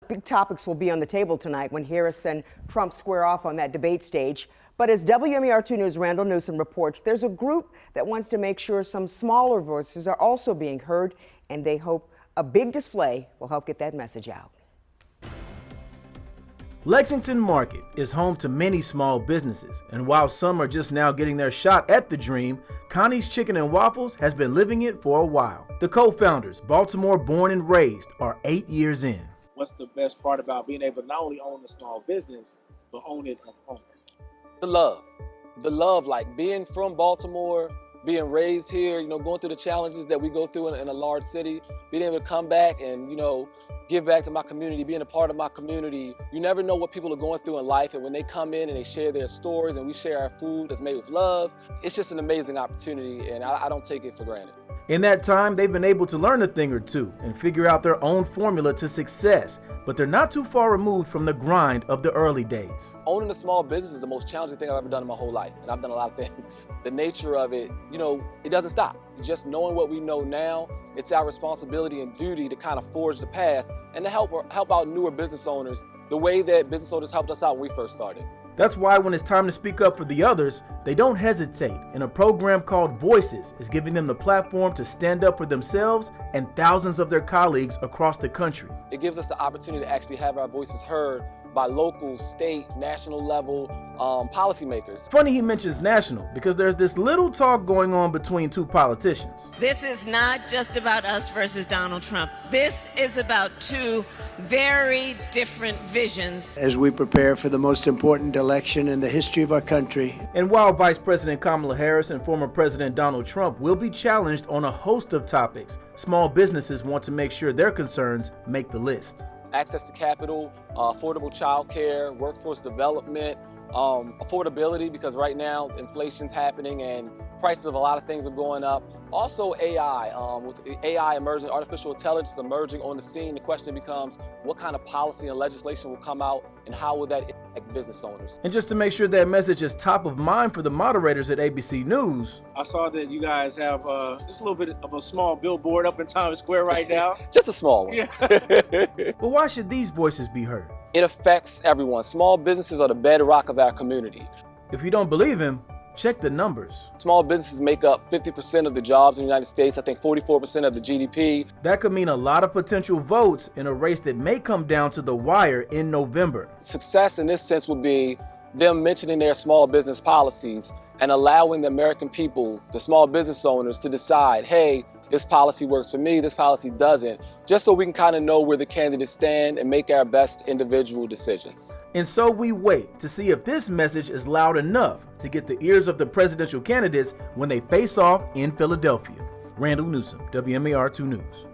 big topics will be on the table tonight when Harris and Trump square off on that debate stage. But as WMER2 News' Randall Newsom reports, there's a group that wants to make sure some smaller voices are also being heard, and they hope a big display will help get that message out. Lexington Market is home to many small businesses, and while some are just now getting their shot at the dream, Connie's Chicken and Waffles has been living it for a while. The co-founders, Baltimore born and raised, are 8 years in. What's the best part about being able to not only own a small business, but own it and own it? The love, like being from Baltimore, being raised here, going through the challenges that we go through in a large city, being able to come back and, give back to my community, being a part of my community. You never know what people are going through in life, and when they come in and they share their stories and we share our food that's made with love, it's just an amazing opportunity, and I don't take it for granted. In that time, they've been able to learn a thing or two and figure out their own formula to success, but they're not too far removed from the grind of the early days. Owning a small business is the most challenging thing I've ever done in my whole life, and I've done a lot of things. The nature of it, it doesn't stop. Just knowing what we know now, it's our responsibility and duty to kind of forge the path and to help out newer business owners the way that business owners helped us out when we first started. That's why when it's time to speak up for the others, they don't hesitate, and a program called Voices is giving them the platform to stand up for themselves and thousands of their colleagues across the country. It gives us the opportunity to actually have our voices heard by local, state, national level policymakers. Funny he mentions national, because there's this little talk going on between two politicians. This is not just about us versus Donald Trump. This is about two very different visions. As we prepare for the most important election in the history of our country. And while Vice President Kamala Harris and former President Donald Trump will be challenged on a host of topics, small businesses want to make sure their concerns make the list. Access to capital, affordable child care, workforce development, affordability, because right now inflation's happening and prices of a lot of things are going up. Also AI, with AI emerging, artificial intelligence emerging on the scene, the question becomes what kind of policy and legislation will come out and how will that impact business owners? And just to make sure that message is top of mind for the moderators at ABC News. I saw that you guys have just a little bit of a small billboard up in Times Square right now. Just a small one. Yeah. But why should these voices be heard? It affects everyone. Small businesses are the bedrock of our community. If you don't believe him, check the numbers. Small businesses make up 50% of the jobs in the United States, I think 44% of the GDP. That could mean a lot of potential votes in a race that may come down to the wire in November. Success in this sense would be them mentioning their small business policies and allowing the American people, the small business owners, to decide, hey, this policy works for me, this policy doesn't, just so we can kind of know where the candidates stand and make our best individual decisions. And so we wait to see if this message is loud enough to get the ears of the presidential candidates when they face off in Philadelphia. Randall Newsom, WMER2 News.